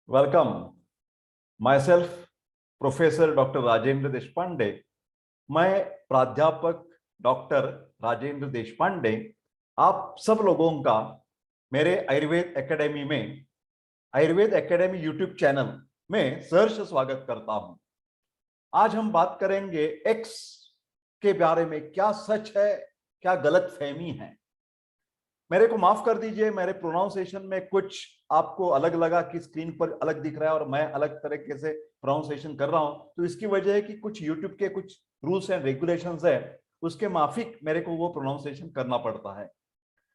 Welcome my self professor doctor Rajendra Deshpande. मैं प्राध्यापक doctor Rajendra Deshpande आप सब लोगों का मेरे आयुर्वेद एकेडमी में आयुर्वेद एकेडमी यूट्यूब चैनल में सहर्ष स्वागत करता हूं। आज हम बात करेंगे एक्स के बारे में। क्या सच है, क्या गलत फहमी है। मेरे को माफ कर दीजिए, मेरे प्रोनाउंसिएशन में कुछ आपको अलग लगा कि स्क्रीन पर अलग दिख रहा है और मैं अलग तरीके से प्रोनाउंसिएशन कर रहा हूं, तो इसकी वजह है कि कुछ यूट्यूब के कुछ रूल्स एंड रेगुलेशंस है, उसके माफिक मेरे को वो प्रोनाउंसिएशन करना पड़ता है।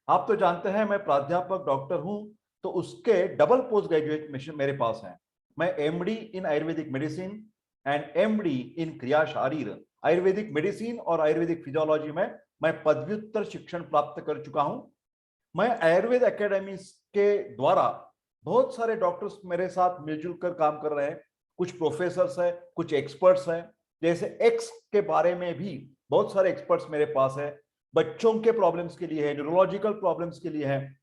आप तो जानते हैं मैं प्राध्यापक डॉक्टर हूं, तो उसके डबल पोस्ट ग्रेजुएट मिशन मेरे पास है। मैं MD in Ayurvedic medicine and MD इन क्रिया शारीर, आयुर्वेदिक मेडिसिन और आयुर्वेदिक फिजियोलॉजी में मैं पदव्युत्तर शिक्षण प्राप्त कर चुका हूं। मैं आयुर्वेद एकेडमी के द्वारा बहुत सारे डॉक्टर्स मेरे साथ मिलजुल कर काम कर रहे हैं। कुछ प्रोफेसर्स हैं, कुछ एक्सपर्ट्स हैं। जैसे एक्स के बारे में भी बहुत सारे एक्सपर्ट्स मेरे पास है। बच्चों के प्रॉब्लम्स के लिए है, न्यूरोलॉजिकल प्रॉब्लम्स के लिए है।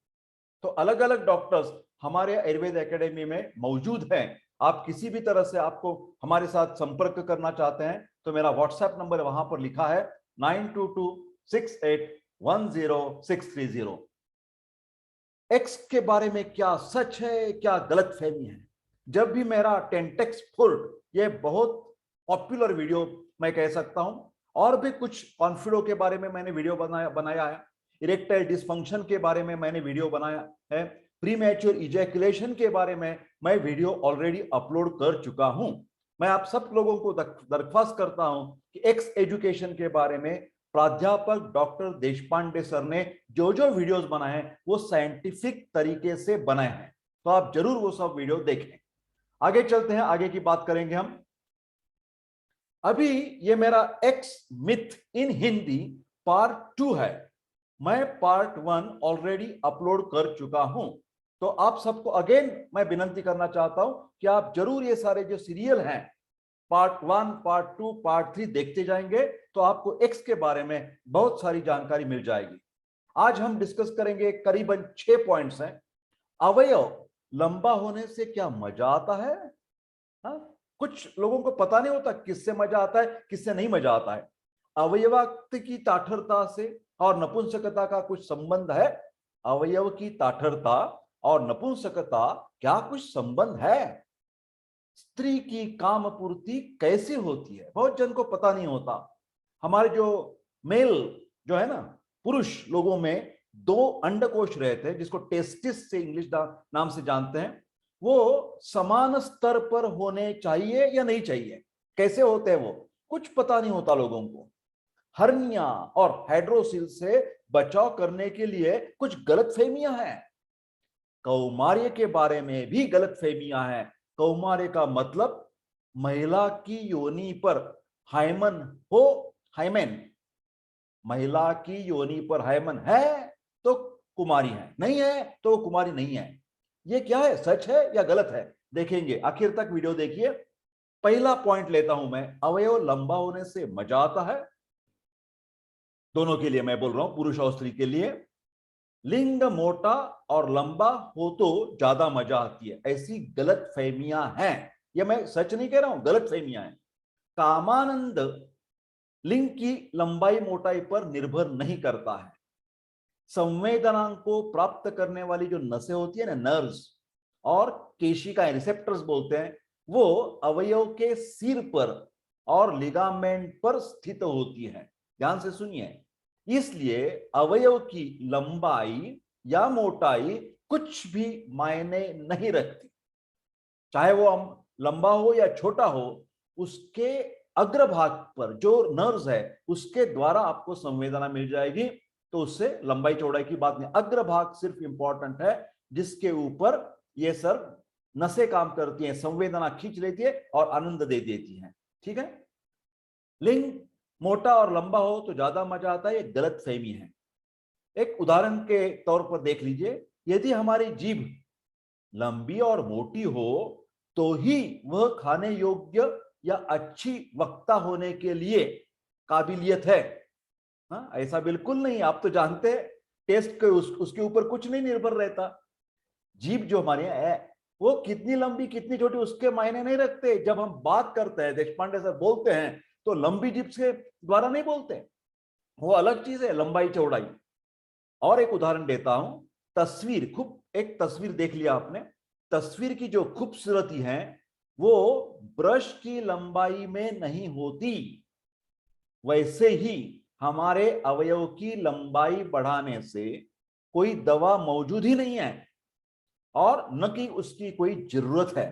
तो अलग अलग डॉक्टर्स हमारे आयुर्वेद एकेडमी में मौजूद हैं। आप किसी भी तरह से आपको हमारे साथ संपर्क करना चाहते हैं तो मेरा व्हाट्सएप नंबर वहां पर लिखा है 9226810630। एक्स के बारे में क्या सच है, क्या गलत फहमी है। जब भी मेरा टेंटेक्स फुर्ड, ये बहुत पॉपुलर वीडियो मैं कह सकता हूं, और भी कुछ कॉन्फिडो के बारे में मैंने वीडियो बनाया है। इरेक्टाइल डिसफंक्शन के बारे में मैंने वीडियो बनाया है। प्रीमैच्योर इजैकुलेशन के बारे में मैं वीडियो ऑलरेडी अपलोड कर चुका हूं। मैं आप सब लोगों को दरख्वास्त करता हूं कि एक्स एजुकेशन के बारे में प्राध्यापक डॉक्टर देशपांडे सर ने जो जो वीडियोस बनाए हैं वो साइंटिफिक तरीके से बनाए हैं, तो आप जरूर वो सब वीडियो देखें। आगे चलते हैं, आगे की बात करेंगे हम। अभी ये मेरा एक्स मिथ इन हिंदी पार्ट 2 है। मैं पार्ट 1 ऑलरेडी अपलोड कर चुका हूं। तो आप सबको अगेन मैं विनंती करना चाहता हूं कि आप जरूर ये सारे जो सीरियल हैं, पार्ट 1, पार्ट 2, पार्ट 3 देखते जाएंगे तो आपको एक्स के बारे में बहुत सारी जानकारी मिल जाएगी। आज हम डिस्कस करेंगे, करीबन 6 पॉइंट्स हैं। अवयव लंबा होने से क्या मजा आता है? हाँ, कुछ लोगों को पता नहीं होता किससे मजा आता है, किससे नहीं मजा आता है। अवयवाक्त की ताठरता से और नपुंसकता का कुछ संबंध है? अवयव की ताठरता और नपुंसकता क्या कुछ संबंध है? स्त्री की काम पूर्ति कैसे होती है, बहुत जन को पता नहीं होता। हमारे जो मेल जो है ना, पुरुष लोगों में 2 अंडकोश रहते हैं, जिसको टेस्टिस से इंग्लिश नाम से जानते हैं। वो समान स्तर पर होने चाहिए या नहीं चाहिए, कैसे होते हैं वो कुछ पता नहीं होता लोगों को। हर्निया और हाइड्रोसिल से बचाव करने के लिए कुछ गलतफहमियां हैं। कौमार्य के बारे में भी गलतफहमियां हैं। कौमार्य का मतलब महिला की योनि पर हाइमन हो, हाइमेन। महिला की योनि पर हाइमन है तो कुमारी है, नहीं है तो कुमारी नहीं है। ये क्या है, सच है या गलत है, देखेंगे। आखिर तक वीडियो देखिए। पहला पॉइंट लेता हूं मैं, अवयव लंबा होने से मजा आता है। दोनों के लिए मैं बोल रहा हूं, पुरुष और स्त्री के लिए। लिंग मोटा और लंबा हो तो ज्यादा मजा आती है, ऐसी गलत फहमियां हैं। ये मैं सच नहीं कह रहा हूं, गलत फहमियां हैं। कामानंद लिंग की लंबाई मोटाई पर निर्भर नहीं करता है। संवेदनाओं को प्राप्त करने वाली जो नसें होती है ना, नर्व्स और केशिकाएं, रिसेप्टर्स बोलते हैं, वो अवयव के सिर पर और लिगामेंट पर स्थित होती है। ध्यान से सुनिए। इसलिए अवयव की लंबाई या मोटाई कुछ भी मायने नहीं रखती, चाहे वो लंबा हो या छोटा हो। उसके अग्रभाग पर जो नर्व्स है उसके द्वारा आपको संवेदना मिल जाएगी। तो उससे लंबाई चौड़ाई की बात नहीं, अग्रभाग सिर्फ इंपॉर्टेंट है, जिसके ऊपर ये सर नसें काम करती हैं, संवेदना खींच लेती है और आनंद दे देती है। ठीक है। लिंग मोटा और लंबा हो तो ज्यादा मजा आता है, ये गलत फहमी है। एक उदाहरण के तौर पर देख लीजिए। यदि हमारी जीभ लंबी और मोटी हो तो ही वह खाने योग्य या अच्छी वक्ता होने के लिए काबिलियत है। हाँ, ऐसा बिल्कुल नहीं। आप तो जानते हैं टेस्ट के उसके ऊपर कुछ नहीं निर्भर रहता। जीभ जो हमारे है वो कितनी लंबी कितनी छोटी उसके मायने नहीं रखते। जब हम बात करते हैं, देशपांडे सर बोलते हैं तो लंबी जीप के द्वारा नहीं बोलते, वो अलग चीज है, लंबाई चौड़ाई। और एक उदाहरण देता हूं, तस्वीर, खूब एक तस्वीर देख लिया आपने, तस्वीर की जो खूबसूरती है वो ब्रश की लंबाई में नहीं होती। वैसे ही हमारे अवयव की लंबाई बढ़ाने से कोई दवा मौजूद ही नहीं है और न कि उसकी कोई जरूरत है।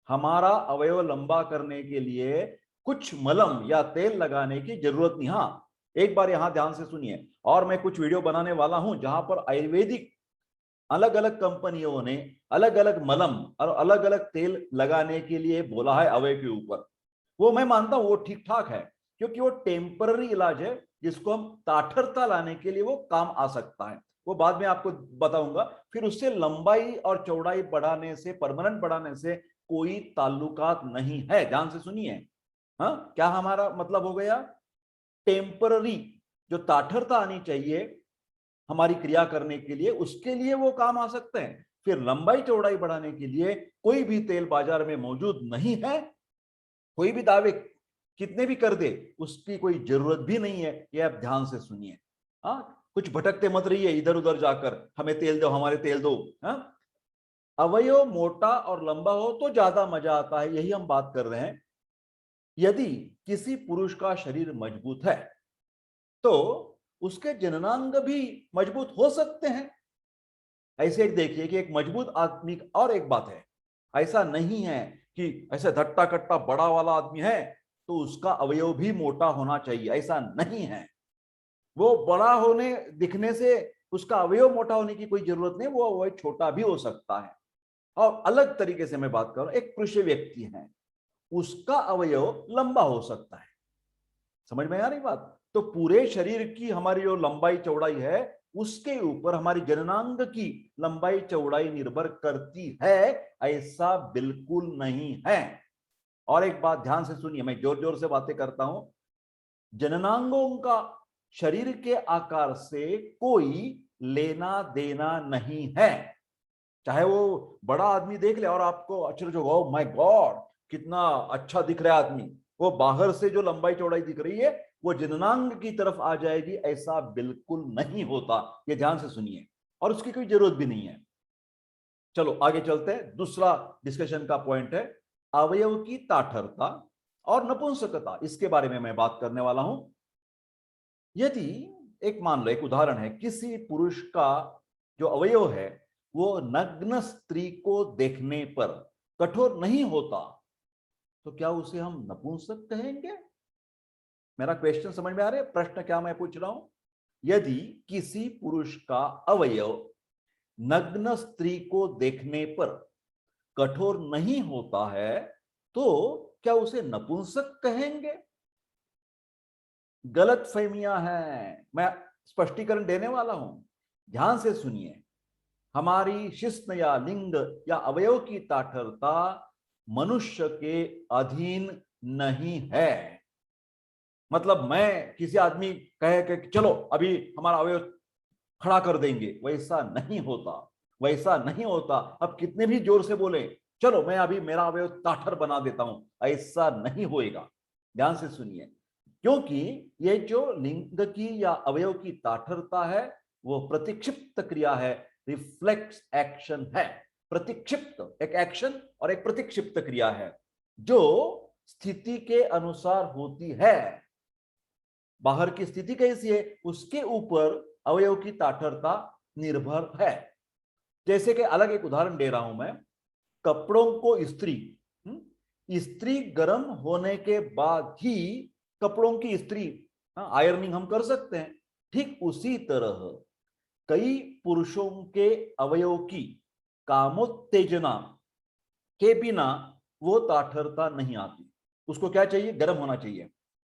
हमारा अवयव लंबा करने के लिए कुछ मलम या तेल लगाने की जरूरत नहीं। हाँ, एक बार यहां ध्यान से सुनिए, और मैं कुछ वीडियो बनाने वाला हूं जहां पर आयुर्वेदिक अलग अलग कंपनियों ने अलग अलग मलम और अलग अलग तेल लगाने के लिए बोला है अवयव के ऊपर। वो मैं मानता हूं वो ठीक ठाक है, क्योंकि वो टेम्पररी इलाज है जिसको हम ताठरता लाने के लिए वो काम आ सकता है। वो बाद में आपको बताऊंगा। फिर उससे लंबाई और चौड़ाई बढ़ाने से, परमानेंट बढ़ाने से कोई ताल्लुकात नहीं है। ध्यान से सुनिए। हाँ, क्या हमारा मतलब हो गया? टेम्पररी जो ताठरता आनी चाहिए हमारी क्रिया करने के लिए, उसके लिए वो काम आ सकते हैं। फिर लंबाई चौड़ाई बढ़ाने के लिए कोई भी तेल बाजार में मौजूद नहीं है। कोई भी दावे कितने भी कर दे उसकी कोई जरूरत भी नहीं है। ये आप ध्यान से सुनिए। हाँ, कुछ भटकते मत रहिए इधर उधर जाकर, हमें तेल दो, हमारे तेल दो। हाँ, अवयव मोटा और लंबा हो तो ज्यादा मजा आता है, यही हम बात कर रहे हैं। यदि किसी पुरुष का शरीर मजबूत है तो उसके जननांग भी मजबूत हो सकते हैं। ऐसे एक देखिए कि एक मजबूत आदमी, और एक बात है, ऐसा नहीं है कि ऐसे धट्टा कट्टा बड़ा वाला आदमी है तो उसका अवयव भी मोटा होना चाहिए, ऐसा नहीं है। वो बड़ा होने दिखने से उसका अवयव मोटा होने की कोई जरूरत नहीं, वो अवयव छोटा भी हो सकता है। और अलग तरीके से मैं बात करूं, एक पुरुष व्यक्ति है, उसका अवयव लंबा हो सकता है। समझ में आ रही बात? तो पूरे शरीर की हमारी जो लंबाई चौड़ाई है उसके ऊपर हमारी जननांग की लंबाई चौड़ाई निर्भर करती है, ऐसा बिल्कुल नहीं है। और एक बात ध्यान से सुनिए, मैं जोर जोर से बातें करता हूं। जननांगों का शरीर के आकार से कोई लेना देना नहीं है। चाहे वो बड़ा आदमी देख ले और आपको आश्चर्य हो, माय गॉड कितना अच्छा दिख रहा है आदमी, वो बाहर से जो लंबाई चौड़ाई दिख रही है वो जननांग की तरफ आ जाएगी, ऐसा बिल्कुल नहीं होता। ये ध्यान से सुनिए, और उसकी कोई जरूरत भी नहीं है। चलो आगे चलते हैं। दूसरा डिस्कशन का पॉइंट है अवयव की ताठरता और नपुंसकता, इसके बारे में मैं बात करने वाला हूं। यदि एक मान लो, एक उदाहरण है, किसी पुरुष का जो अवयव है वो नग्न स्त्री को देखने पर कठोर नहीं होता तो क्या उसे हम नपुंसक कहेंगे? मेरा क्वेश्चन समझ में आ रहा है? प्रश्न क्या मैं पूछ रहा हूं? यदि किसी पुरुष का अवयव नग्न स्त्री को देखने पर कठोर नहीं होता है तो क्या उसे नपुंसक कहेंगे? गलत फहमियां हैं, मैं स्पष्टीकरण देने वाला हूं, ध्यान से सुनिए। हमारी शिश्न या लिंग या अवयव की ताठरता मनुष्य के अधीन नहीं है। मतलब मैं किसी आदमी कहे कि चलो अभी हमारा अवयव खड़ा कर देंगे, वैसा नहीं होता, वैसा नहीं होता। अब कितने भी जोर से बोले चलो मैं अभी मेरा अवयव ताठर बना देता हूं, ऐसा नहीं होएगा। ध्यान से सुनिए, क्योंकि ये जो लिंग की या अवयव की ताठरता है वो प्रतिक्षिप्त क्रिया है, रिफ्लेक्स एक्शन है। प्रतिक्षिप्त एक एक्शन और एक प्रतिक्षिप्त क्रिया है जो स्थिति के अनुसार होती है। बाहर की स्थिति कैसी है उसके ऊपर अवयव की ताठरता निर्भर है। जैसे कि अलग एक उदाहरण दे रहा हूं मैं, कपड़ों को इस्त्री, इस्त्री गर्म होने के बाद ही कपड़ों की इस्त्री, आयरनिंग हम कर सकते हैं। ठीक उसी तरह कई पुरुषों के अवयव की कामोत्तेजना के बिना वो ताठरता नहीं आती। उसको क्या चाहिए? गर्म होना चाहिए,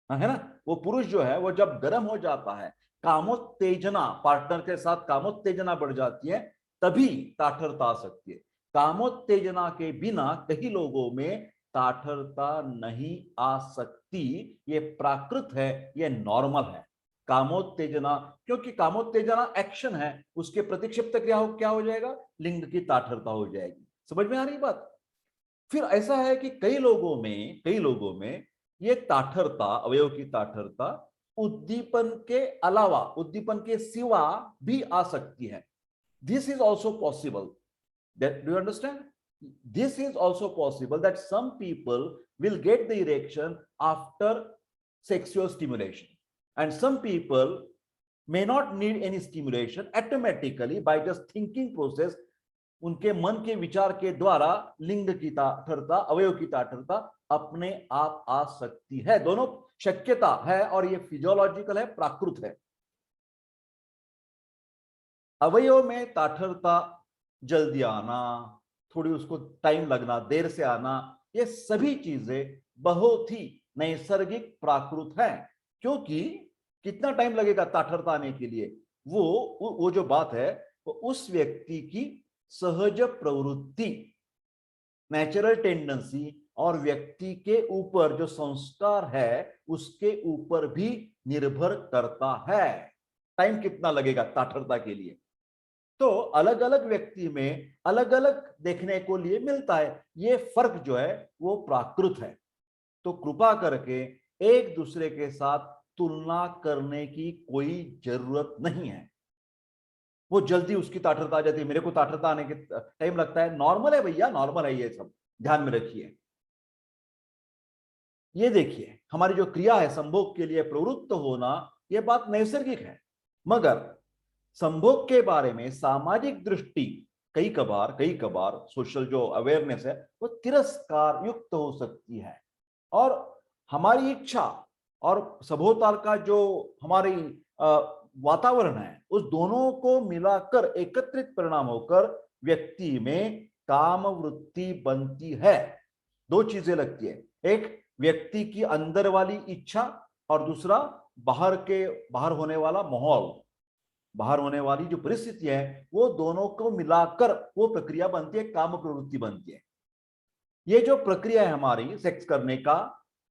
है ना? वो पुरुष जो है वो जब गर्म हो जाता है, कामोत्तेजना, पार्टनर के साथ कामोत्तेजना बढ़ जाती है, तभी ताठरता आ सकती है। कामोत्तेजना के बिना कई लोगों में ताठरता नहीं आ सकती। ये प्राकृत है, ये नॉर्मल है। कामोत्तेजना, क्योंकि कामोत्तेजना एक्शन है, उसके प्रतिक्षिप्त क्रिया क्या हो जाएगा? लिंग की ताठरता हो जाएगी। समझ में आ रही बात? फिर ऐसा है कि कई लोगों में ये ताठरता, अवयव की ताठरता उद्दीपन के अलावा, उद्दीपन के सिवा भी आ सकती है. This is also possible. Do you understand? This is also possible that some people will get the erection after sexual stimulation, and some people may not need any stimulation. Automatically by just thinking process, उनके मन के विचार के द्वारा लिंग की ताठरता, अवयव की ताठरता अपने आप आ सकती है. दोनों शक्यता है और ये फिजियोलॉजिकल है, प्राकृत है. अवयव में ताठरता जल्दी आना, थोड़ी उसको टाइम लगना, देर से आना, ये सभी चीजें बहुत ही नैसर्गिक प्राकृत है. क्योंकि कितना टाइम लगेगा ताठरता आने के लिए, वो जो बात है वो उस व्यक्ति की सहज प्रवृत्ति, नेचुरल टेंडेंसी और व्यक्ति के ऊपर जो संस्कार है उसके ऊपर भी निर्भर करता है. टाइम कितना लगेगा ताठरता के लिए, तो अलग अलग व्यक्ति में अलग अलग देखने को लिए मिलता है. ये फर्क जो है वो प्राकृत है. तो कृपा करके एक दूसरे के साथ तुलना करने की कोई जरूरत नहीं है. वो जल्दी उसकी ताठरता आ जाती है, मेरे को ताठरता आने के टाइम लगता है. नॉर्मल है भैया, नॉर्मल है. ये सब ध्यान में रखिए. ये देखिए, हमारी जो क्रिया है संभोग के लिए प्रवृत्त होना, ये बात नैसर्गिक है. मगर संभोग के बारे में सामाजिक दृष्टि कई कबार सोशल जो अवेयरनेस है वो तिरस्कार युक्त हो सकती है. और हमारी इच्छा और सभोताल का जो हमारी वातावरण है, उस दोनों को मिलाकर एकत्रित परिणाम होकर व्यक्ति में काम वृत्ति बनती है. दो चीजें लगती है, एक व्यक्ति की अंदर वाली इच्छा और दूसरा बाहर होने वाला माहौल, बाहर होने वाली जो परिस्थिति है, वो दोनों को मिलाकर वो प्रक्रिया बनती है, काम प्रवृत्ति बनती है. ये जो प्रक्रिया है हमारी सेक्स करने का,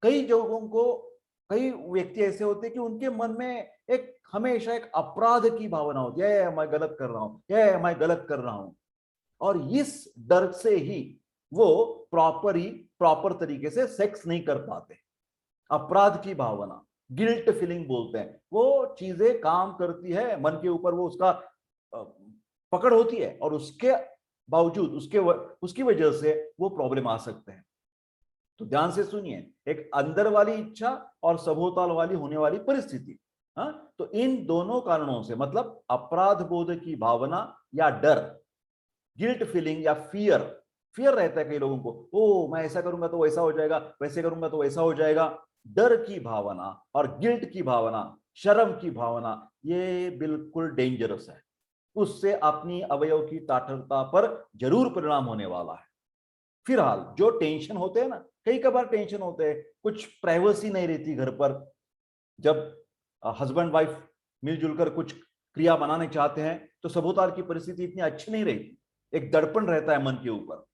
कई व्यक्ति ऐसे होते हैं कि उनके मन में हमेशा एक अपराध की भावना होती है, मैं गलत कर रहा हूं. और इस डर से ही वो प्रॉपर तरीके से सेक्स नहीं कर पाते. अपराध की भावना, गिल्ट फीलिंग बोलते हैं, वो चीजें काम करती है मन के ऊपर, वो उसका पकड़ होती है और उसके बावजूद उसकी वजह से वो प्रॉब्लम आ सकते हैं. तो ध्यान से सुनिए, एक अंदर वाली इच्छा और सभोताल वाली होने वाली परिस्थिति. हाँ, तो इन दोनों कारणों से, मतलब अपराध बोध की भावना या डर, गिल्ट फीलिंग या फियर रहता है कई लोगों को. ओ, मैं ऐसा करूंगा तो वैसा हो जाएगा, वैसे करूंगा तो वैसा हो जाएगा. डर की भावना और गिल्ट की भावना, शर्म की भावना, ये बिल्कुल डेंजरस है. उससे अपनी अवयव की ताठरता पर जरूर परिणाम होने वाला है. फिलहाल जो टेंशन होते हैं ना, कई कबार टेंशन होते हैं, कुछ प्राइवेसी नहीं रहती घर पर. जब हस्बैंड वाइफ मिलजुल कर कुछ क्रिया बनाने चाहते हैं तो सभोताल की परिस्थिति इतनी अच्छी नहीं रहती. एक दर्पण रहता है मन के ऊपर,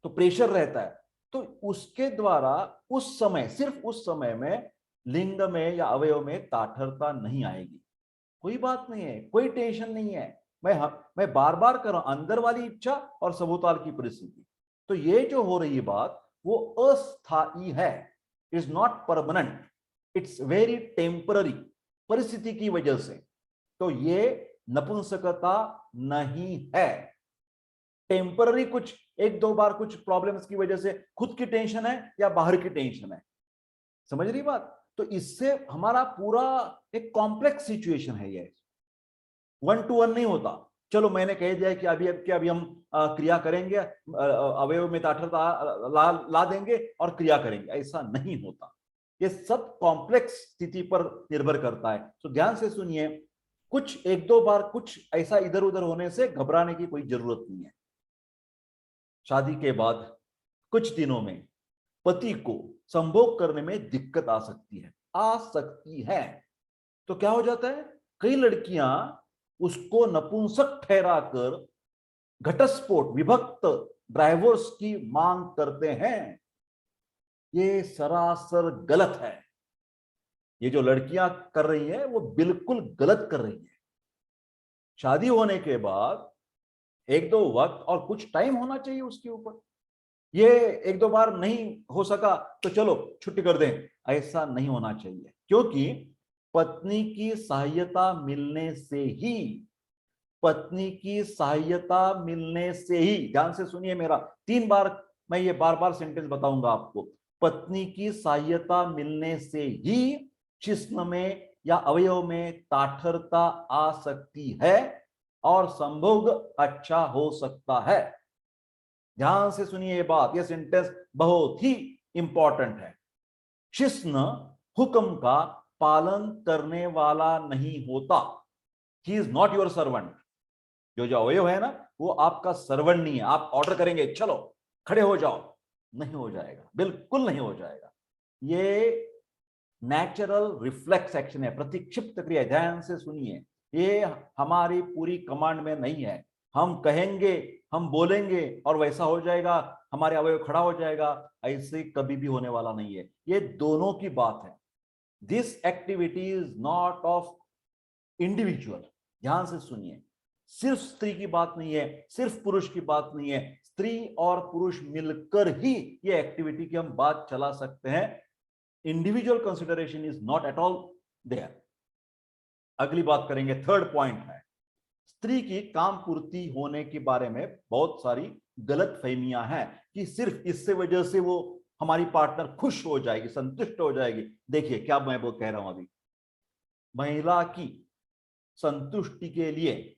तो प्रेशर रहता है. तो उसके द्वारा सिर्फ उस समय में लिंग में या अवयव में ताठरता नहीं आएगी. कोई बात नहीं है, कोई टेंशन नहीं है. मैं बार बार कर रहा हूं, अंदर वाली इच्छा और सभोताल की परिस्थिति. तो ये जो हो रही बात वो अस्थायी है, is not permanent, it's very temporary, परिस्थिति की वजह से. तो ये नपुंसकता नहीं है. टेम्पररी कुछ एक दो बार कुछ प्रॉब्लम्स की वजह से खुद की टेंशन है या बाहर की टेंशन है. समझ रही बात? तो इससे हमारा पूरा एक कॉम्प्लेक्स सिचुएशन है. ये 1 to 1 नहीं होता. चलो मैंने कह दिया कि अभी हम क्रिया करेंगे, अवयव में ताठरता ला देंगे और क्रिया करेंगे, ऐसा नहीं होता. ये सब कॉम्प्लेक्स स्थिति पर निर्भर करता है. तो ध्यान से सुनिए, कुछ एक दो बार कुछ ऐसा इधर उधर होने से घबराने की कोई जरूरत नहीं है. शादी के बाद कुछ दिनों में पति को संभोग करने में दिक्कत आ सकती है. तो क्या हो जाता है, कई लड़कियां उसको नपुंसक ठहराकर घटस्फोट, विभक्त ड्राइवर्स की मांग करते हैं. ये सरासर गलत है. ये जो लड़कियां कर रही हैं वो बिल्कुल गलत कर रही हैं. शादी होने के बाद एक दो वक्त और कुछ टाइम होना चाहिए उसके ऊपर। ये एक दो बार नहीं हो सका तो चलो छुट्टी कर दें, ऐसा नहीं होना चाहिए। क्योंकि पत्नी की सहायता मिलने से ही, पत्नी की सहायता मिलने से ही, ध्यान से सुनिए मेरा, 3 बार मैं ये बार बार सेंटेंस बताऊंगा आपको। पत्नी की सहायता मिलने से ही जिस्म में या अवयव में ताठरता आ सकती है और संभोग अच्छा हो सकता है। ध्यान से सुनिए ये बात, ये सेंटेंस बहुत ही इंपॉर्टेंट है। शिस्न हुक्म का पालन करने वाला नहीं होता। He is not your servant. जो जो अवयव है ना, वो आपका सर्वेंट नहीं है। आप ऑर्डर करेंगे चलो खड़े हो जाओ, नहीं हो जाएगा, बिल्कुल नहीं हो जाएगा। ये नेचुरल रिफ्लेक्स एक्शन है, प्रतिक्षिप्त क्रिया। ध्यान से सुनिए, ये हमारी पूरी कमांड में नहीं है। हम कहेंगे, हम बोलेंगे और वैसा हो जाएगा, हमारे अवयव खड़ा हो जाएगा, ऐसे कभी भी होने वाला नहीं है। ये दोनों की बात है। This activity is not of individual. ध्यान से सुनिए, सिर्फ स्त्री की बात नहीं है, सिर्फ पुरुष की बात नहीं है, स्त्री और पुरुष मिलकर ही ये एक्टिविटी की हम बात चला सकते हैं। Individual consideration is not at all there. अगली बात करेंगे, थर्ड पॉइंट है, स्त्री की काम पूर्ति होने के बारे में बहुत सारी गलत फहमियां हैं कि सिर्फ इससे वजह से वो हमारी पार्टनर खुश हो जाएगी, संतुष्ट हो जाएगी। देखिए क्या मैं वो कह रहा हूं, अभी महिला की संतुष्टि के लिए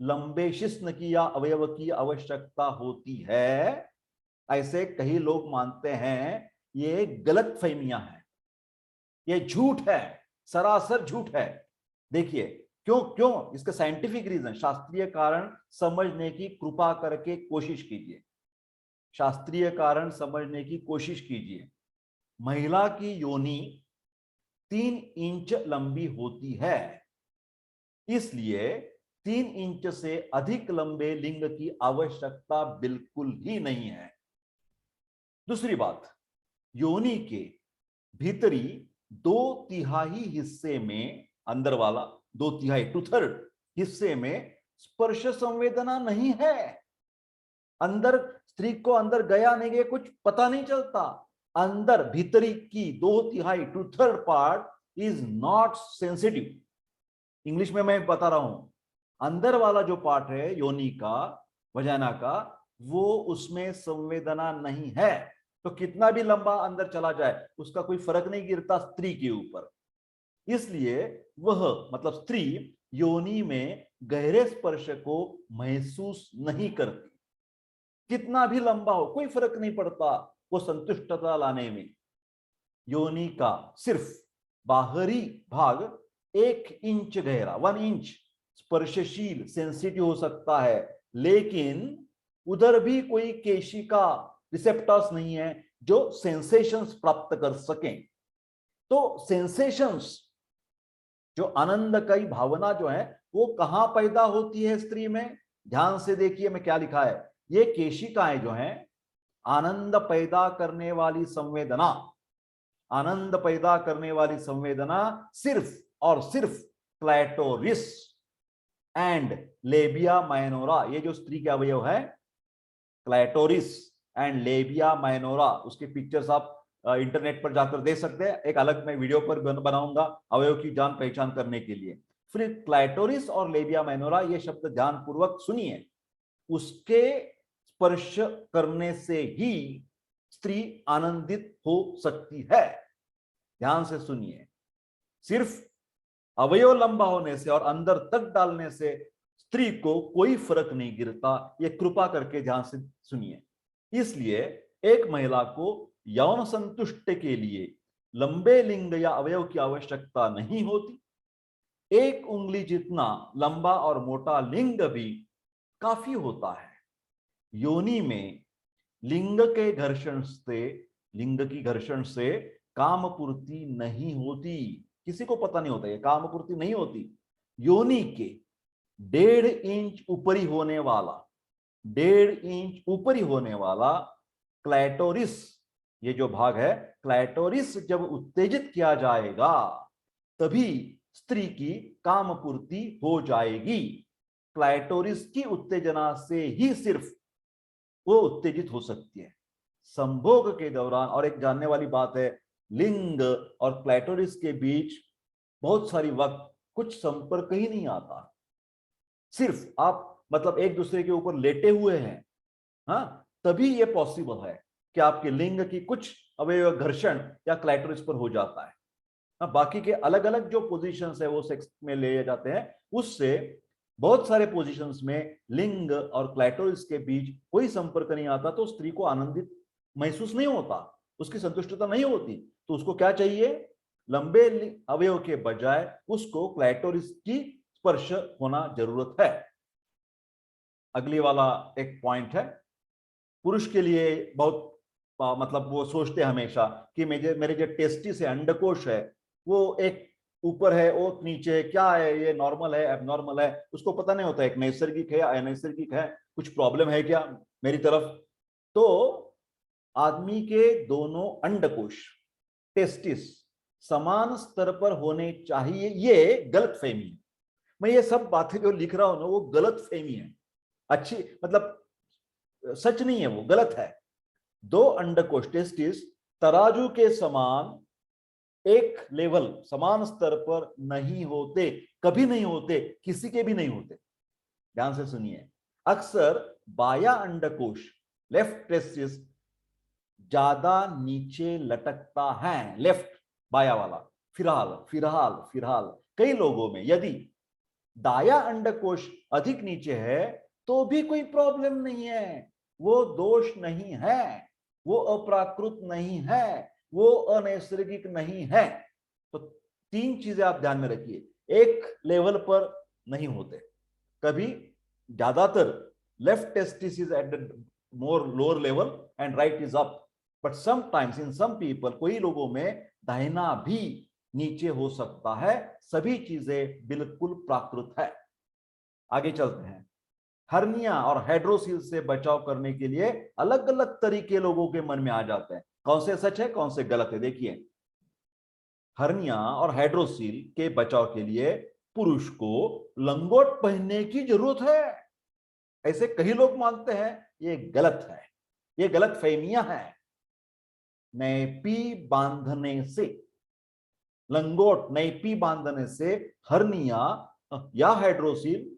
लंबे शिश्न की या अवयव की आवश्यकता होती है, ऐसे कई लोग मानते हैं। ये गलत फहमियां हैं, ये झूठ है, सरासर झूठ है। देखिए क्यों क्यों, इसका साइंटिफिक रीजन, शास्त्रीय कारण समझने की कृपा करके कोशिश कीजिए, शास्त्रीय कारण समझने की कोशिश कीजिए। महिला की योनि 3 इंच लंबी होती है, इसलिए 3 इंच से अधिक लंबे लिंग की आवश्यकता बिल्कुल ही नहीं है। दूसरी बात, योनि के भीतरी 2/3 हिस्से में, अंदर वाला 2/3 2/3 हिस्से में स्पर्श संवेदना नहीं है। अंदर स्त्री को अंदर गया नहीं गया कुछ पता नहीं चलता। अंदर भीतरी की 2/3 2/3 part is not sensitive. English में मैं बता रहा हूं, अंदर वाला जो पार्ट है योनि का, वजाना का, वो उसमें संवेदना नहीं है। तो कितना भी लंबा अंदर चला जाए उसका कोई फर्क नहीं गिरता स्त्री के ऊपर। इसलिए वह मतलब स्त्री योनि में गहरे स्पर्श को महसूस नहीं करती। कितना भी लंबा हो कोई फर्क नहीं पड़ता वो संतुष्टता लाने में। योनि का सिर्फ बाहरी भाग 1 इंच गहरा, 1 इंच स्पर्शशील सेंसिटिव हो सकता है, लेकिन उधर भी कोई केशिका रिसेप्टर्स नहीं है जो सेंसेशंस प्राप्त कर सकें। तो सेंसेशंस, जो आनंद की भावना जो है वो कहां पैदा होती है स्त्री में? ध्यान से देखिए मैं क्या लिखा है, ये केशिकाएं जो हैं, आनंद पैदा करने वाली संवेदना, आनंद पैदा करने वाली संवेदना सिर्फ और सिर्फ क्लैटोरिस एंड लेबिया माइनोरा, ये जो स्त्री के अवयव है, क्लैटोरिस एंड लेबिया माइनोरा, उसके पिक्चर्स आप इंटरनेट पर जाकर देख सकते हैं। एक अलग मैं वीडियो पर बनाऊंगा अवयव की जान पहचान करने के लिए। फिर क्लैटोरिस और लेबिया माइनोरा, ये शब्द ध्यानपूर्वक सुनिए, उसके स्पर्श करने से ही स्त्री आनंदित हो सकती है। ध्यान से सुनिए, सिर्फ अवयव लंबा होने से और अंदर तक डालने से स्त्री को कोई फर्क नहीं गिरता। ये कृपा करके ध्यान से सुनिए। इसलिए एक महिला को यौन संतुष्टि के लिए लंबे लिंग या अवयव की आवश्यकता नहीं होती। 1 उंगली जितना लंबा और मोटा लिंग भी काफी होता है। योनि में लिंग के घर्षण से, लिंग की घर्षण से काम पूर्ति नहीं होती। किसी को पता नहीं होता ये काम पूर्ति नहीं होती। योनि के 1.5 इंच ऊपरी होने वाला, 1.5 इंच ऊपरी होने वाला क्लैटोरिस, ये जो भाग है क्लैटोरिस, जब उत्तेजित किया जाएगा तभी स्त्री की काम पूर्ति हो जाएगी। क्लाइटोरिस की उत्तेजना से ही सिर्फ वो उत्तेजित हो सकती है। संभोग के दौरान, और एक जानने वाली बात है, लिंग और क्लाइटोरिस के बीच बहुत सारी वक्त कुछ संपर्क ही नहीं आता। सिर्फ आप मतलब एक दूसरे के ऊपर लेटे हुए हैं, हाँ, तभी ये पॉसिबल है कि आपके लिंग की कुछ अवयव घर्षण या क्लाइटोरिस पर हो जाता है। बाकी के अलग अलग जो पोजीशंस है वो सेक्स में ले जाते हैं, उससे बहुत सारे पोजीशंस में लिंग और क्लाइटोरिस के बीच कोई संपर्क नहीं आता, तो स्त्री को आनंदित महसूस नहीं होता, उसकी संतुष्टता नहीं होती। तो उसको क्या चाहिए? लंबे अवयव के बजाय उसको क्लाइटोरिस की स्पर्श होना जरूरत है। अगली वाला एक पॉइंट है, पुरुष के लिए बहुत मतलब वो सोचते हैं हमेशा कि मेरे जो टेस्टिस है, अंडकोश है, वो एक ऊपर है, वो नीचे है, क्या है ये, नॉर्मल है, एबनॉर्मल है, उसको पता नहीं होता है, एक नैसर्गिक है या अनैसर्गिक है, कुछ प्रॉब्लम है क्या मेरी तरफ। तो आदमी के दोनों अंडकोश, टेस्टिस, समान स्तर पर होने चाहिए, ये गलतफहमी है। मैं ये सब बातें जो लिख रहा हूं ना, वो गलतफहमी है, अच्छी मतलब सच नहीं है, वो गलत है। दो अंडकोश, टेस्टिस, तराजू के समान एक लेवल, समान स्तर पर नहीं होते, कभी नहीं होते, किसी के भी नहीं होते। ध्यान से सुनिए, अक्सर बाया अंडकोश, लेफ्ट टेस्टिस, ज्यादा नीचे लटकता है, लेफ्ट बाया वाला। फिलहाल फिलहाल फिलहाल कई लोगों में यदि दाया अंडकोश अधिक नीचे है तो भी कोई प्रॉब्लम नहीं है, वो दोष नहीं है, वो अप्राकृत नहीं है, वो अनैसर्गिक नहीं है। तो तीन चीजें आप ध्यान में रखिए, एक लेवल पर नहीं होते कभी, ज्यादातर left testis is at the more lower level and right is up, but sometimes in some people, कोई लोगों में दाहिना भी नीचे हो सकता है। सभी चीजें बिल्कुल प्राकृत है। आगे चलते हैं। हर्निया और हाइड्रोसील से बचाव करने के लिए अलग अलग तरीके लोगों के मन में आ जाते हैं, कौन से सच है कौन से गलत है। देखिए, हर्निया और हाइड्रोसील के बचाव के लिए पुरुष को लंगोट पहनने की जरूरत है, ऐसे कई लोग मानते हैं। ये गलत है, ये गलत फहमियां हैं। नैपी बांधने से, लंगोट नैपी बांधने से हर्निया या हाइड्रोसील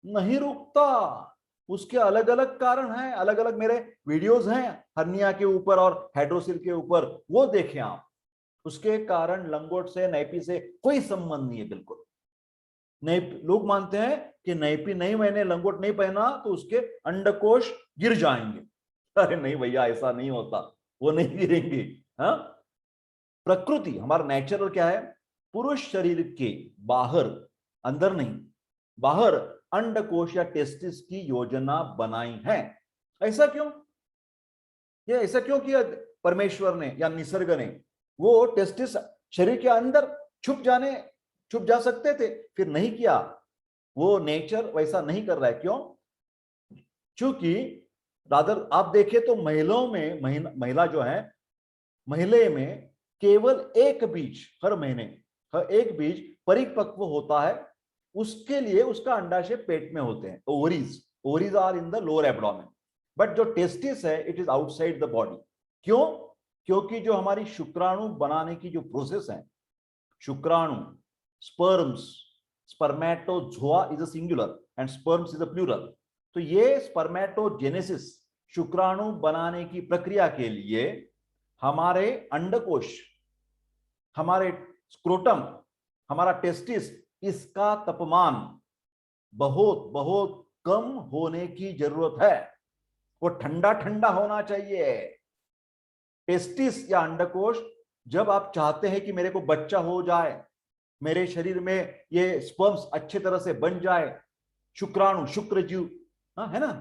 नहीं रुकता। उसके अलग अलग कारण हैं, अलग अलग मेरे वीडियोस हैं हर्निया के ऊपर और हाइड्रोसील के ऊपर, वो देखें आप। उसके कारण लंगोट से, नैपी से कोई संबंध नहीं है बिल्कुल। लोग मानते हैं कि नैपी नहीं, मैंने लंगोट नहीं पहना तो उसके अंडकोश गिर जाएंगे। अरे नहीं भैया, ऐसा नहीं होता, वो नहीं गिरेंगे। हाँ, प्रकृति, हमारा नेचुरल क्या है, पुरुष शरीर के बाहर, अंदर नहीं, बाहर अंडकोश या टेस्टिस की योजना बनाई है। ऐसा क्यों? ये ऐसा क्यों किया परमेश्वर ने या निसर्ग ने? वो टेस्टिस शरीर के अंदर छुप जा सकते थे, फिर नहीं किया। वो नेचर वैसा नहीं कर रहा है। क्यों? क्योंकि रादर आप देखें तो महिलाओं में, महिला जो है, महिले में केवल एक बीज हर महीने, हर एक बीज परिपक्व होता है। उसके लिए उसका अंडाशय पेट में होते हैं, ovaries. Ovaries are in the lower abdomen, but जो टेस्टिस है it is outside the body. क्यों? क्योंकि जो हमारी शुक्राणु बनाने की जो प्रोसेस है, शुक्राणु, sperms, spermatozoa is a singular and sperms is a plural. तो ये स्पर्मेटोजेनेसिस, शुक्राणु बनाने की प्रक्रिया के लिए हमारे अंडकोश, हमारे स्क्रोटम, हमारा टेस्टिस, इसका तापमान बहुत बहुत कम होने की जरूरत है। वो ठंडा ठंडा होना चाहिए। टेस्टिस या अंडकोश, जब आप चाहते हैं कि मेरे को बच्चा हो जाए, मेरे शरीर में ये स्पर्म्स अच्छे तरह से बन जाए, शुक्राणु, शुक्रजीव, हाँ है ना,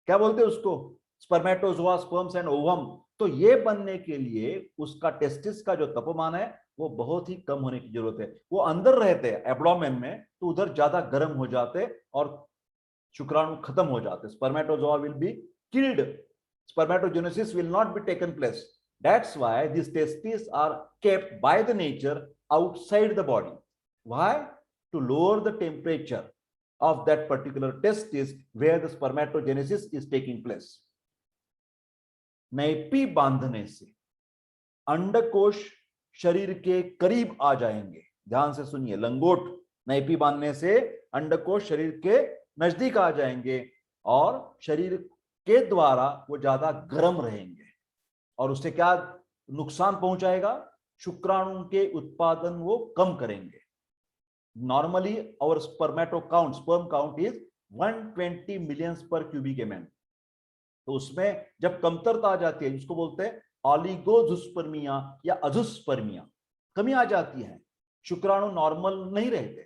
क्या बोलते हैं उसको, स्पर्मेटोजोआ, स्पर्म्स एंड ओवम। तो ये बनने के लिए उसका टेस्टिस का जो तापमान है वो बहुत ही कम होने की जरूरत है। वो अंदर रहते हैं एब्डोमेन में, तो उधर ज्यादा गर्म हो जाते और शुक्राणु खत्म हो जाते, spermatozoa will be killed, spermatogenesis will not be taken place. That's why these testes are kept by the nature outside the body. Why? To lower the temperature. of that particular testis where the spermatogenesis is taking place. Nappy बांधने से अंडकोश शरीर के करीब आ जाएंगे। ध्यान से सुनिए, लंगोट नैपी बांधने से अंडकोश शरीर के नजदीक आ जाएंगे और शरीर के द्वारा वो ज्यादा गर्म रहेंगे और उससे क्या नुकसान पहुंचाएगा? शुक्राणु के उत्पादन वो कम करेंगे। Normally our spermato count, sperm count is 120 millions per cubic mm. तो उसमें जब कमतरता आ जाती है, जिसको बोलते हैं ऑलिगोजुस्पर्मिया या अजुस्पर्मिया, कमी आ जाती है, शुक्राणु नॉर्मल नहीं रहते,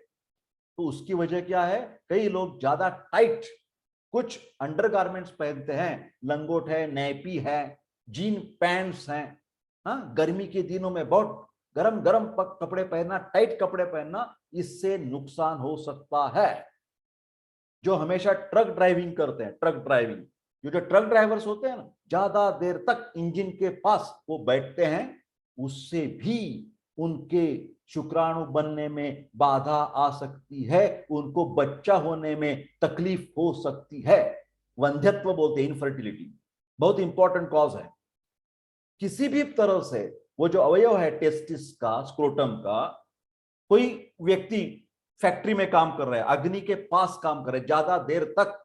तो उसकी वजह क्या है? कई लोग ज्यादा टाइट कुछ अंडरगारमेंट्स पहनते हैं, लंगोट है, नैपी है, जीन पैंट्स हैं। हाँ, गर्मी के दिनों में बहुत गरम गरम कपड़े पहनना, टाइट कपड़े पहनना, इससे नुकसान हो सकता है। जो हमेशा ट्रक ड्राइविंग करते हैं, ट्रक ड्राइविंग, जो ट्रक ड्राइवर्स होते हैं ना, ज्यादा देर तक इंजन के पास वो बैठते हैं, उससे भी उनके शुक्राणु बनने में बाधा आ सकती है, उनको बच्चा होने में तकलीफ हो सकती है। वंध्यत्व बोलते हैं, इनफर्टिलिटी बहुत इंपॉर्टेंट कॉज है। किसी भी तरह से वो जो अवयव है टेस्टिस का, स्क्रोटम का, कोई व्यक्ति फैक्ट्री में काम कर रहा है, अग्नि के पास काम कर रहा है, ज्यादा देर तक,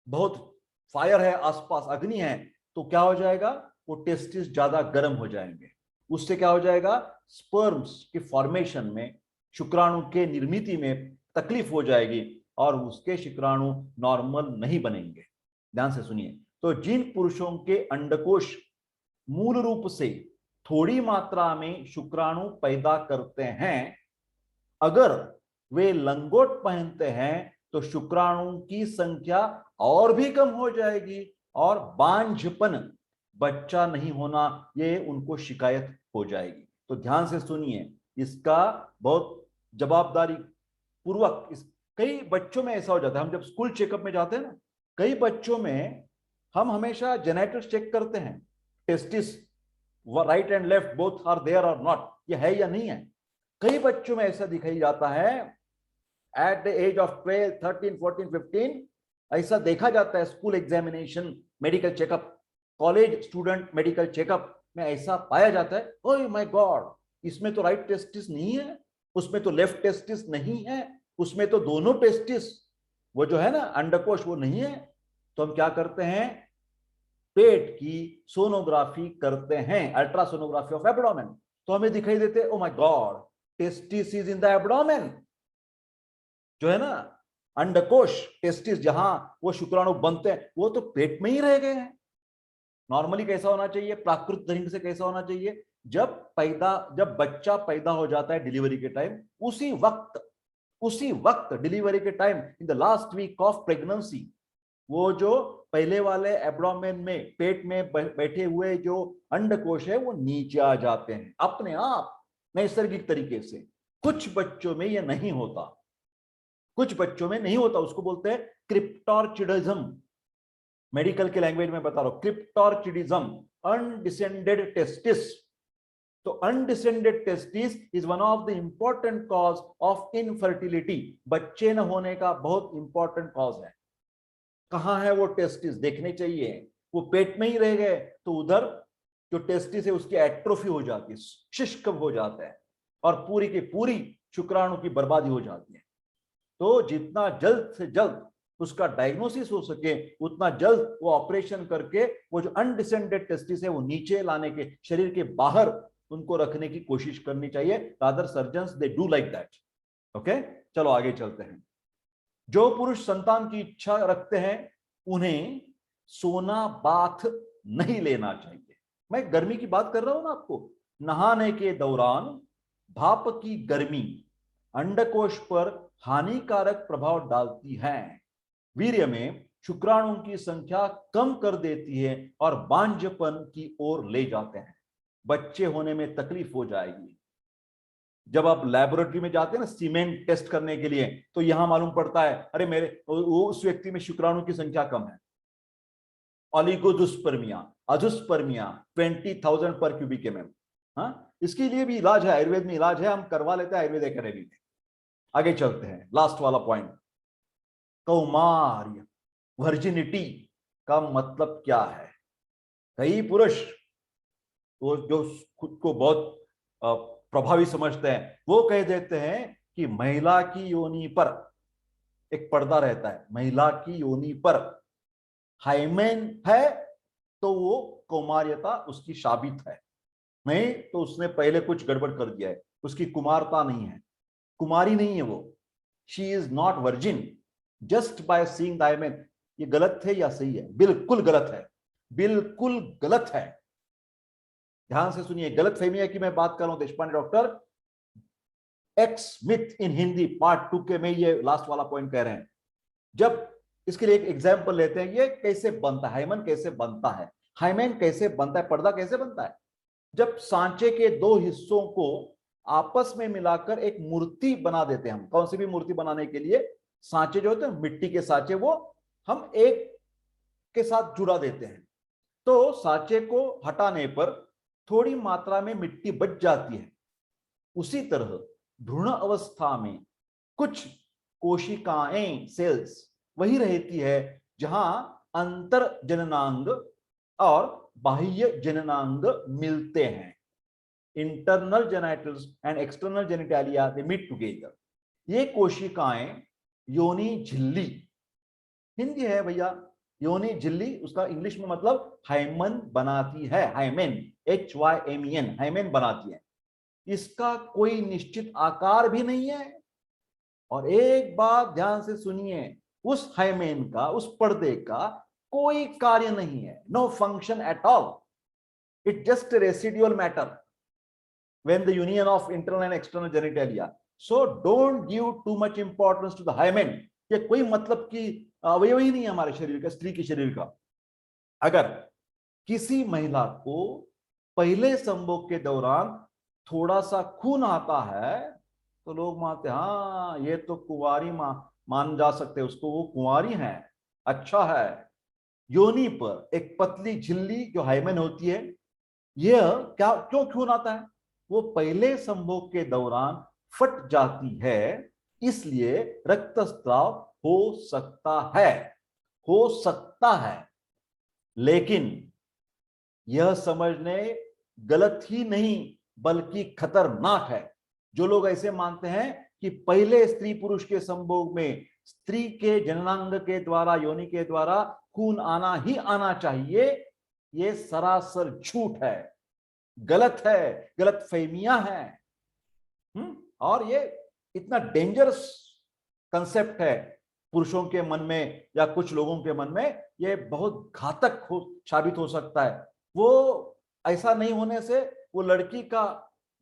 बहुत फायर है आसपास, अग्नि है, तो क्या हो जाएगा? वो टेस्टिस ज्यादा गर्म हो जाएंगे। उससे क्या हो जाएगा? स्पर्म्स के फॉर्मेशन में, शुक्राणु के निर्मित में तकलीफ हो जाएगी और उसके शुक्राणु नॉर्मल नहीं बनेंगे। ध्यान से सुनिए, तो जिन पुरुषों के अंडकोश मूल रूप से थोड़ी मात्रा में शुक्राणु पैदा करते हैं, अगर वे लंगोट पहनते हैं तो शुक्राणु की संख्या और भी कम हो जाएगी और बांझपन, बच्चा नहीं होना, ये उनको शिकायत हो जाएगी। तो ध्यान से सुनिए, इसका बहुत जवाबदारी पूर्वक, कई बच्चों में ऐसा हो जाता है, हम जब स्कूल चेकअप में जाते हैं ना, कई बच्चों में हम हमेशा जेनेटिक्स चेक करते हैं, testis right and left both are there और नॉट, ये है या नहीं है। कई बच्चों में ऐसा दिखाई जाता है एट द एज ऑफ 12, 13, 14, 15, ऐसा देखा जाता है school examination, medical checkup, college student medical checkup में ऐसा पाया जाता है, ओह माय गॉड, इसमें तो राइट टेस्टिस नहीं है, उसमें तो लेफ्ट टेस्टिस नहीं है, उसमें तो दोनों टेस्टिस, वो जो है ना अंडकोश, वो नहीं है। तो हम क्या करते हैं? पेट की सोनोग्राफी करते हैं, अल्ट्रासोनोग्राफी ऑफ एब्डोमेन, तो हमें दिखाई देते हैं, oh my God, testis is in the abdomen. जो है ना अंडकोश, टेस्टिस, जहां वो शुक्राणु बनते हैं, वो तो पेट में ही रह गए हैं। नॉर्मली कैसा होना चाहिए? प्राकृतिक तरीके से कैसा होना चाहिए? जब बच्चा पैदा हो जाता है डिलीवरी के टाइम, उसी वक्त डिलीवरी के time, in the last week of pregnancy, वो जो पहले वाले एब्डोमेन में, पेट में बैठे हुए जो अंडकोश है, वो नीचे आ जाते हैं अपने आप, नैसर्गिक तरीके से। कुछ बच्चों में यह नहीं होता, उसको बोलते हैं क्रिप्टोर्चिडिज्म, मेडिकल के लैंग्वेज में बता रहा हूं, क्रिप्टोर्चिडिज्म, अनडिसेंडेड टेस्टिस। तो undescended testis is one of the important cause of infertility, बच्चे न होने का बहुत इंपॉर्टेंट कॉज है। कहां है वो टेस्टिस? देखने चाहिए। वो पेट में ही रह गए तो उधर जो टेस्टिस है उसकी एट्रोफी हो जाती है, शुष्क हो जाता है और पूरी की पूरी शुक्राणु की बर्बादी हो जाती है। तो जितना जल्द से जल्द उसका डायग्नोसिस हो सके, उतना जल्द वो ऑपरेशन करके वो जो अनडिसेंडेड टेस्टिस है वो नीचे लाने के, शरीर के बाहर उनको रखने की कोशिश करनी चाहिए। Rather surgeons they do like that. Okay, चलो आगे चलते हैं। जो पुरुष संतान की इच्छा रखते हैं उन्हें सोना बाथ नहीं लेना चाहिए। मैं गर्मी की बात कर रहा हूं ना आपको, नहाने के दौरान भाप की गर्मी अंडकोश पर हानिकारक प्रभाव डालती है, वीर्य में शुक्राणु की संख्या कम कर देती है और बांझपन की ओर ले जाते हैं, बच्चे होने में तकलीफ हो जाएगी। जब आप लेबोरेटरी में जाते हैं ना सीमेंट टेस्ट करने के लिए, तो यहां मालूम पड़ता है, अरे मेरे उस व्यक्ति में शुक्राणु की संख्या कम है, ऑलिगोजुस्पर्मिया, अजुस्पर्मिया 20,000 पर क्यूबिक एमएम। हाँ, इसके लिए भी इलाज है, आयुर्वेद में इलाज है, हम करवा लेते हैं आयुर्वेद एकेडमी में। आगे चलते हैं, लास्ट वाला पॉइंट। कौमार्य, वर्जिनिटी का मतलब क्या है? कई पुरुष वो जो खुद को बहुत प्रभावी समझते हैं वो कह देते हैं कि महिला की योनि पर एक पर्दा रहता है, महिला की योनि पर हाइमेन है तो वो कौमार्यता उसकी साबित है, नहीं तो उसने पहले कुछ गड़बड़ कर दिया है, उसकी कुमारता नहीं है, कुमारी नहीं है वो, she is not virgin just by seeing the hymen. ये गलत है या सही है? बिल्कुल गलत है, बिल्कुल गलत है। ध्यान से सुनिए, गलत फहमी है कि मैं बात कर रहा हूं देशपांडे डॉक्टर एक्स मिथ इन हिंदी पार्ट 2 के में ये लास्ट वाला पॉइंट कह रहे हैं। जब इसके लिए एक एग्जांपल लेते हैं, ये कैसे बनता है हाइमन, कैसे बनता है हाइमेन, कैसे बनता है पर्दा, कैसे बनता है? जब सांचे के दो हिस्सों को आपस में मिलाकर एक मूर्ति बना देते हैं हम, कौन सी भी मूर्ति बनाने के लिए सांचे जो होते हैं मिट्टी के सांचे, वो हम एक के साथ जुड़ा देते हैं, तो सांचे को हटाने पर थोड़ी मात्रा में मिट्टी बच जाती है। उसी तरह भ्रूण अवस्था में कुछ कोशिकाएं, सेल्स वही रहती है जहां अंतर जननांग और बाह्य जननांग मिलते हैं। Internal genitals and external genitalia they meet together. ये कोशिकाएं योनि झिल्ली, हिंदी है भैया, योनि झिल्ली उसका इंग्लिश में मतलब हाइमन बनाती है, हाइमेन HYMEN, हाइमेन बनाती है। इसका कोई निश्चित आकार भी नहीं है। और एक बात ध्यान से सुनिए, उस हाइमेन का, उस पर्दे का कोई कार्य नहीं है, no function at all, it just residual matter when the union of internal and external genitalia. So don't give too much importance to the hymen. ये कोई मतलब की अवयव ही नहीं है हमारे शरीर का, स्त्री के शरीर का। अगर किसी महिला को पहले संभोग के दौरान थोड़ा सा खून आता है तो लोग मानते हैं हाँ ये तो कुंवारी मान जा सकते हैं उसको, वो कुंवारी है, अच्छा है। योनि पर एक पतली झिल्ली जो हाइमेन होती है, यह क्या क्यों खून आता है? वो पहले संभोग के दौरान फट जाती है, इसलिए रक्तस्राव हो सकता है, हो सकता है। लेकिन यह समझने गलत ही नहीं बल्कि खतरनाक है जो लोग ऐसे मानते हैं कि पहले स्त्री पुरुष के संभोग में स्त्री के जननांग के द्वारा, योनि के द्वारा खून आना ही आना चाहिए। ये सरासर झूठ है, गलत है, गलत फहमियां हैं। और ये इतना डेंजरस कंसेप्ट है पुरुषों के मन में या कुछ लोगों के मन में, ये बहुत घातक साबित हो सकता है। वो ऐसा नहीं होने से वो लड़की का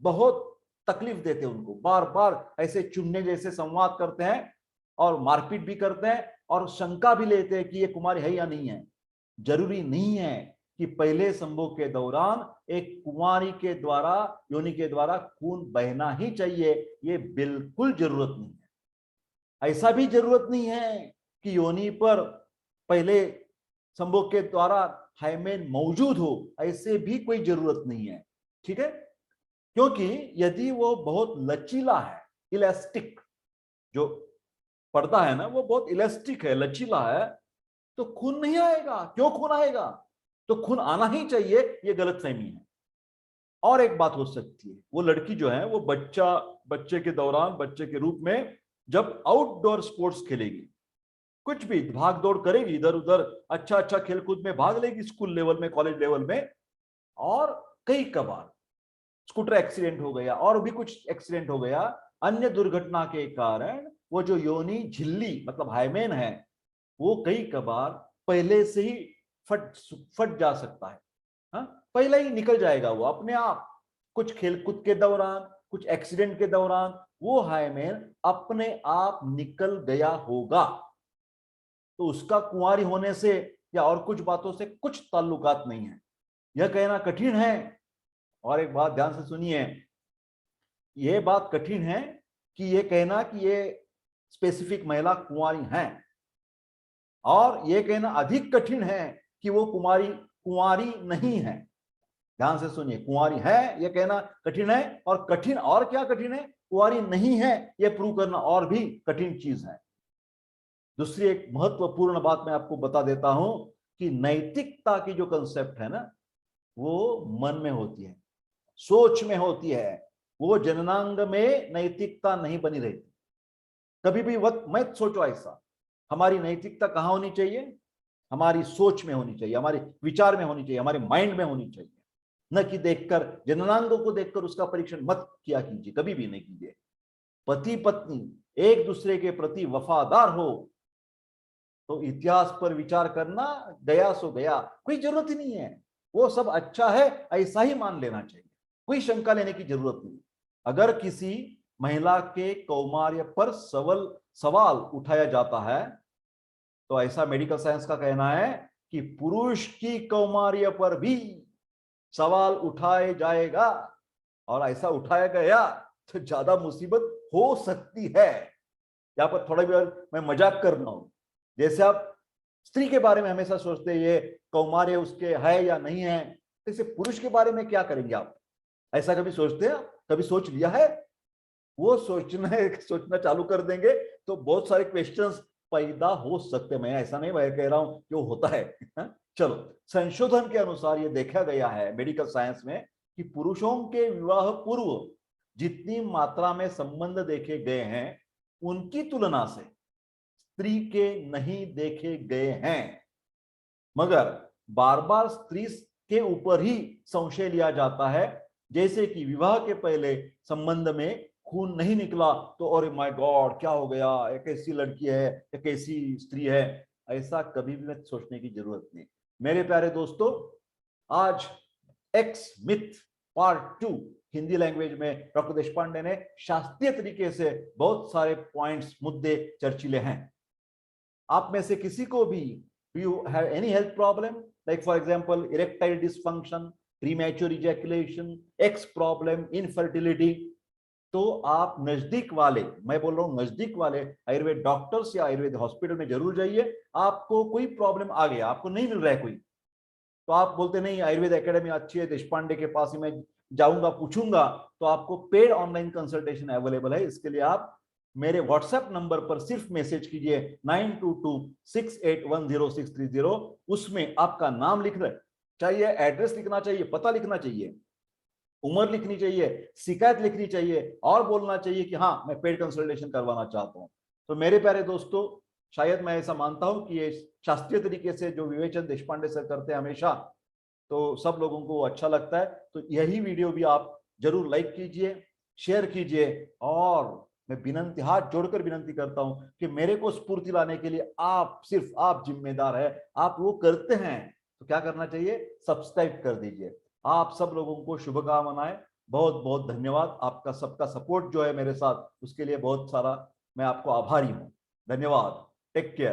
बहुत तकलीफ देते हैं, उनको बार बार ऐसे चुनने जैसे संवाद करते हैं और मारपीट भी करते हैं और शंका भी लेते हैं कि ये कुमारी है या नहीं है। जरूरी नहीं है कि पहले संभोग के दौरान एक कुमारी के द्वारा, योनि के द्वारा खून बहना ही चाहिए, ये बिल्कुल जरूरत नहीं है। ऐसा भी जरूरत नहीं है कि योनि पर पहले संभोग के द्वारा हाइमेन मौजूद हो, ऐसे भी कोई जरूरत नहीं है, ठीक है? क्योंकि यदि वो बहुत लचीला है, इलास्टिक, जो पर्दा है ना वो बहुत इलास्टिक है, लचीला है, तो खून नहीं आएगा। क्यों खून आएगा? तो खून आना ही चाहिए, ये गलतफहमी है। और एक बात हो सकती है, वो लड़की जो है वो बच्चे के दौरान, बच्चे के रूप में जब आउटडोर स्पोर्ट्स खेलेगी, कुछ भी भाग दौड़ करेगी, इधर उधर अच्छा अच्छा खेलकूद में भाग लेगी, स्कूल लेवल में, कॉलेज लेवल में, और कई कबार स्कूटर एक्सीडेंट हो गया और भी कुछ एक्सीडेंट हो गया, अन्य दुर्घटना के कारण वो जो योनि झिल्ली मतलब हाइमेन है वो कई कबार पहले से ही फट जा सकता है। हाँ, पहले ही निकल जाएगा वो अपने आप, कुछ खेलकूद के दौरान, कुछ एक्सीडेंट के दौरान वो हाइमेन अपने आप निकल गया होगा। तो उसका कुंवारी होने से या और कुछ बातों से कुछ ताल्लुकात नहीं है। यह कहना कठिन है। और एक बात ध्यान से सुनिए, यह बात कठिन है कि यह कहना कि ये स्पेसिफिक महिला कुंवारी हैं, और यह कहना अधिक कठिन है कि वो कुंवारी नहीं है। ध्यान से सुनिए, कुंवारी है यह कहना कठिन है, और कठिन और क्या कठिन है, कुंवारी नहीं है यह प्रूव करना और भी कठिन चीज है। दूसरी एक महत्वपूर्ण बात मैं आपको बता देता हूं कि नैतिकता की जो कंसेप्ट है ना, वो मन में होती है, सोच में होती है। वो जननांग में नैतिकता नहीं बनी रहती। कभी भी वक्त मत सोचो ऐसा। हमारी नैतिकता कहां होनी चाहिए? हमारी सोच में होनी चाहिए, हमारे विचार में होनी चाहिए, हमारे माइंड में होनी चाहिए। न कि देखकर, जननांगों को देखकर उसका परीक्षण मत किया कीजिए, कभी भी नहीं कीजिए। पति पत्नी एक दूसरे के प्रति वफादार हो तो इतिहास पर विचार करना गया सो गया, कोई जरूरत ही नहीं है। वो सब अच्छा है, ऐसा ही मान लेना चाहिए, कोई शंका लेने की जरूरत नहीं। अगर किसी महिला के कौमार्य पर सवाल उठाया जाता है तो ऐसा मेडिकल साइंस का कहना है कि पुरुष की कौमार्य पर भी सवाल उठाया जाएगा, और ऐसा उठाया गया तो ज्यादा मुसीबत हो सकती है। यहाँ पर थोड़ा भी मैं मजाक कर रहा हूं। जैसे आप स्त्री के बारे में हमेशा सोचते हैं ये कौमार्य उसके है या नहीं है, जैसे पुरुष के बारे में क्या करेंगे आप? ऐसा कभी सोचते हैं? कभी सोच लिया है? वो सोचना चालू कर देंगे तो बहुत सारे क्वेश्चंस पैदा हो सकते हैं। मैं ऐसा नहीं मैं कह रहा हूं कि वो होता है। चलो, संशोधन के अनुसार ये देखा गया है मेडिकल साइंस में कि पुरुषों के विवाह पूर्व जितनी मात्रा में संबंध देखे गए हैं उनकी तुलना से स्त्री के नहीं देखे गए हैं। मगर बार बार स्त्री के ऊपर ही संशय लिया जाता है, जैसे कि विवाह के पहले संबंध में खून नहीं निकला तो अरे माय गॉड क्या हो गया, एक ऐसी लड़की है, एक ऐसी स्त्री है। ऐसा कभी भी मत सोचने की जरूरत नहीं। मेरे प्यारे दोस्तों, आज x myth part 2 Hindi language में डॉक्टर देशपांडे ने शास्त्रीय तरीके से बहुत सारे पॉइंट्स, मुद्दे चर्चिले हैं। आप में से किसी को भी you have any health problem like for example erectile dysfunction, premature ejaculation, X problem, infertility, तो आप नजदीक वाले, मैं बोल रहा हूं नजदीक वाले आयुर्वेद डॉक्टर्स या आयुर्वेद हॉस्पिटल में जरूर जाइए। आपको कोई प्रॉब्लम आ गया, आपको नहीं मिल रहा है कोई, तो आप बोलते नहीं आयुर्वेद एकेडमी अच्छी है, देशपांडे के पास ही मैं जाऊंगा पूछूंगा, तो आपको पेड ऑनलाइन कंसल्टेशन अवेलेबल है। इसके लिए आप मेरे व्हाट्सएप नंबर पर सिर्फ मैसेज कीजिए 9226810630। उसमें आपका नाम लिखना चाहिए, एड्रेस लिखना चाहिए, पता लिखना चाहिए, उम्र लिखनी चाहिए, शिकायत लिखनी चाहिए और बोलना चाहिए कि हाँ मैं पेड कंसल्टेशन करवाना चाहता हूं। तो मेरे प्यारे दोस्तों, शायद मैं ऐसा मानता हूं कि ये शास्त्रीय तरीके से जो विवेचन देशपांडे सर करते हैं हमेशा, तो सब लोगों को अच्छा लगता है। तो यही वीडियो भी आप जरूर लाइक कीजिए, शेयर कीजिए, और मैं विनंती, हाथ जोड़कर विनंती करता हूं कि मेरे को स्फूर्ति लाने के लिए आप, सिर्फ आप जिम्मेदार है। आप वो करते हैं तो क्या करना चाहिए? सब्सक्राइब कर दीजिए। आप सब लोगों को शुभकामनाएं, बहुत बहुत धन्यवाद। आपका सबका सपोर्ट जो है मेरे साथ, उसके लिए बहुत सारा मैं आपको आभारी हूं। धन्यवाद। Take care.